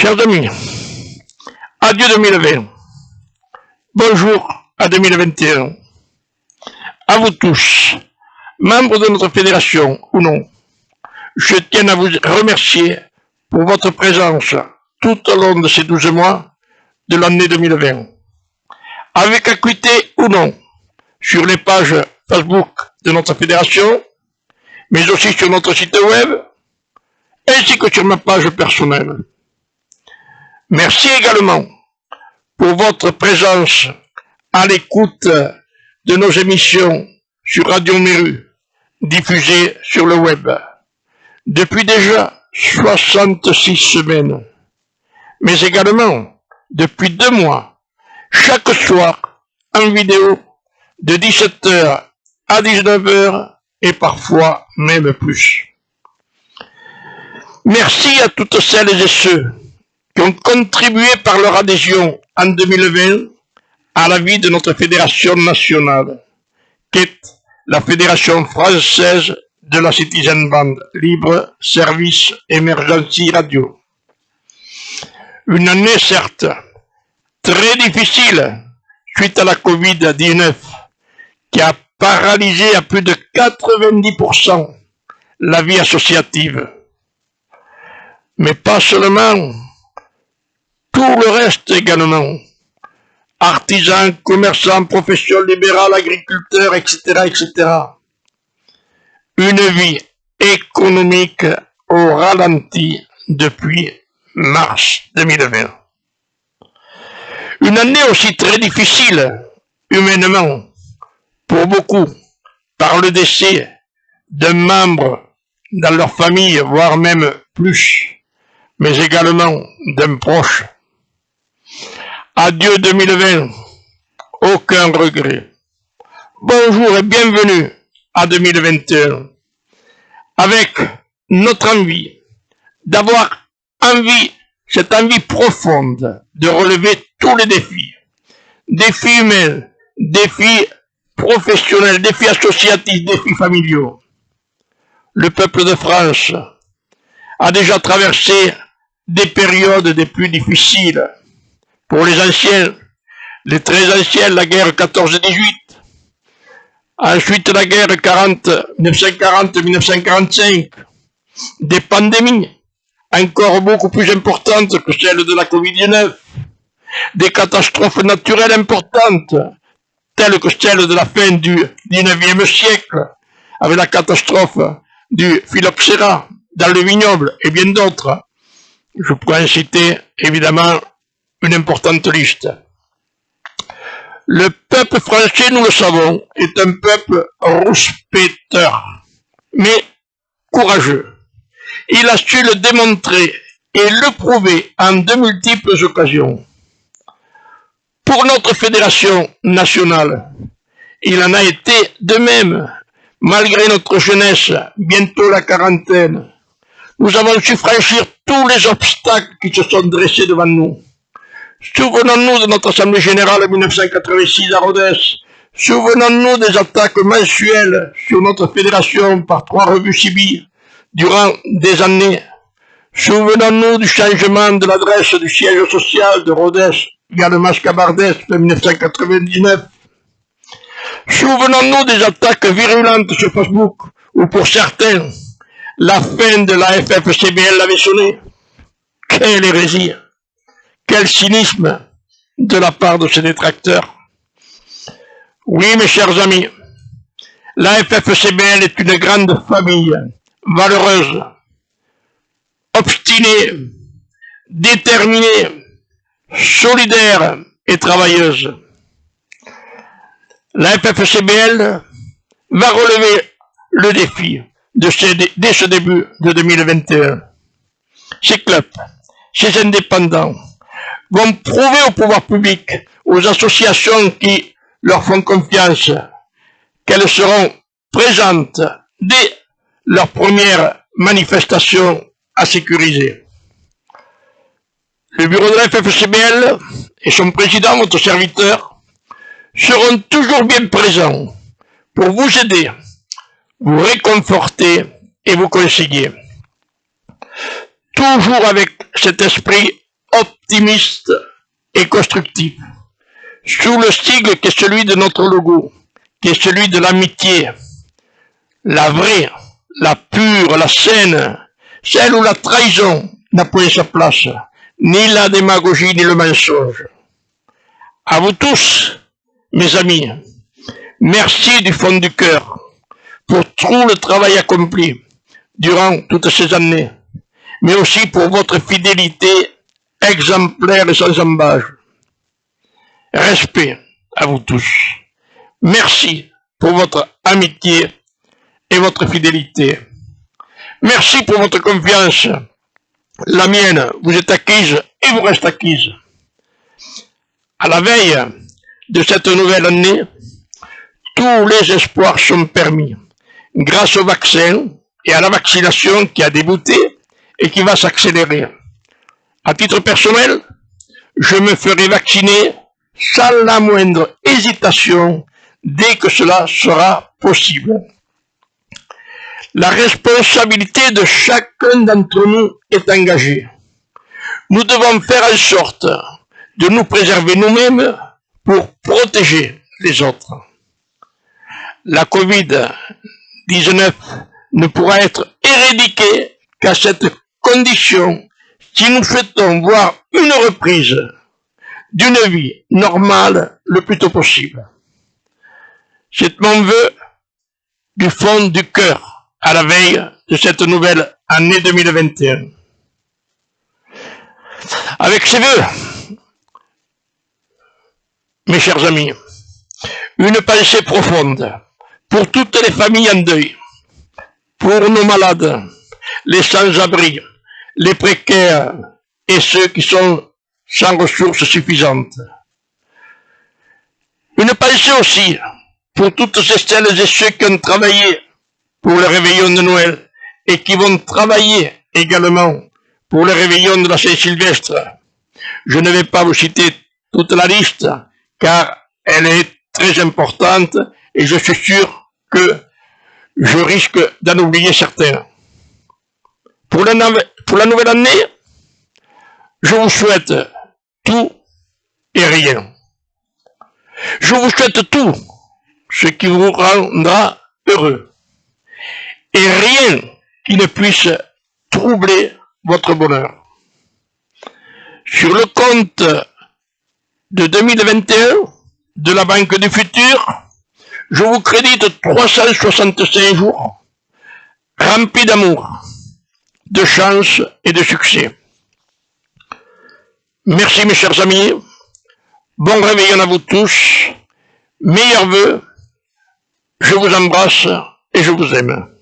Chers amis, adieu 2020, bonjour à 2021. À vous tous, membres de notre fédération ou non, je tiens à vous remercier pour votre présence tout au long de ces 12 mois de l'année 2020. Avec acuité ou non, sur les pages Facebook de notre fédération, mais aussi sur notre site web, ainsi que sur ma page personnelle. Merci également pour votre présence à l'écoute de nos émissions sur Radio Méru, diffusées sur le web, depuis déjà 66 semaines, mais également depuis 2 mois, chaque soir en vidéo de 17h à 19h et parfois même plus. Merci à toutes celles et ceux qui ont contribué par leur adhésion en 2020 à la vie de notre fédération nationale, qu'est la Fédération française de la Citizen Band, Libre Service Emergency Radio. Une année certes très difficile suite à la Covid-19 qui a paralysé à plus de 90% la vie associative. Mais pas seulement, tout le reste également. Artisans, commerçants, professions libérales, agriculteurs, etc., etc. Une vie économique au ralenti depuis mars 2020. Une année aussi très difficile, humainement, pour beaucoup, par le décès d'un membre dans leur famille, voire même plus, mais également d'un proche. Adieu 2020, aucun regret. Bonjour et bienvenue à 2021, avec notre envie d'avoir cette envie profonde de relever tous les défis. Défis humains, défis professionnels, défis associatifs, défis familiaux. Le peuple de France a déjà traversé des périodes des plus difficiles. Pour les anciens, les très anciens, la guerre 14-18, ensuite la guerre 1940-1945, des pandémies encore beaucoup plus importantes que celles de la Covid-19, des catastrophes naturelles importantes, telles que celles de la fin du 19e siècle, avec la catastrophe du phylloxéra dans le vignoble et bien d'autres. Je pourrais citer évidemment une importante liste. Le peuple français, nous le savons, est un peuple rouspéteur, mais courageux. Il a su le démontrer et le prouver en de multiples occasions. Pour notre fédération nationale, il en a été de même, malgré notre jeunesse, bientôt la quarantaine. Nous avons su franchir tous les obstacles qui se sont dressés devant nous. Souvenons-nous de notre Assemblée Générale 1986 à Rodez. Souvenons-nous des attaques mensuelles sur notre fédération par 3 revues civiles durant des années. Souvenons-nous du changement de l'adresse du siège social de Rodez via le Mascabardès en 1999. Souvenons-nous des attaques virulentes sur Facebook où pour certains, la fin de la FFCBL avait sonné. Quelle hérésie! Quel cynisme de la part de ces détracteurs. Oui, mes chers amis, la FFCBL est une grande famille, valeureuse, obstinée, déterminée, solidaire et travailleuse. La FFCBL va relever le défi dès ce début de 2021. Ces clubs, ces indépendants, vont prouver au pouvoir public, aux associations qui leur font confiance, qu'elles seront présentes dès leur première manifestation à sécuriser. Le bureau de la FFCBL et son président, votre serviteur, seront toujours bien présents pour vous aider, vous réconforter et vous conseiller. Toujours avec cet esprit optimiste et constructif, sous le sigle qui est celui de notre logo, qui est celui de l'amitié, la vraie, la pure, la saine, celle où la trahison n'a point sa place, ni la démagogie, ni le mensonge. À vous tous, mes amis, merci du fond du cœur pour tout le travail accompli durant toutes ces années, mais aussi pour votre fidélité exemplaire et sans embâche. Respect à vous tous. Merci pour votre amitié et votre fidélité. Merci pour votre confiance. La mienne vous est acquise et vous reste acquise. À la veille de cette nouvelle année, tous les espoirs sont permis grâce au vaccin et à la vaccination qui a débuté et qui va s'accélérer. À titre personnel, je me ferai vacciner sans la moindre hésitation dès que cela sera possible. La responsabilité de chacun d'entre nous est engagée. Nous devons faire en sorte de nous préserver nous-mêmes pour protéger les autres. La Covid-19 ne pourra être éradiquée qu'à cette condition si nous souhaitons voir une reprise d'une vie normale le plus tôt possible. C'est mon vœu du fond du cœur à la veille de cette nouvelle année 2021. Avec ces vœux, mes chers amis, une pensée profonde pour toutes les familles en deuil, pour nos malades, les sans-abri, les précaires et ceux qui sont sans ressources suffisantes. Une pensée aussi pour toutes celles et ceux qui ont travaillé pour le réveillon de Noël et qui vont travailler également pour le réveillon de la Saint-Sylvestre. Je ne vais pas vous citer toute la liste car elle est très importante et je suis sûr que je risque d'en oublier certains. Pour la nouvelle année, je vous souhaite tout et rien. Je vous souhaite tout ce qui vous rendra heureux et rien qui ne puisse troubler votre bonheur. Sur le compte de 2021 de la Banque du Futur, je vous crédite 365 jours remplis d'amour, de chance et de succès. Merci mes chers amis, bon réveillon à vous tous, meilleurs vœux, je vous embrasse et je vous aime.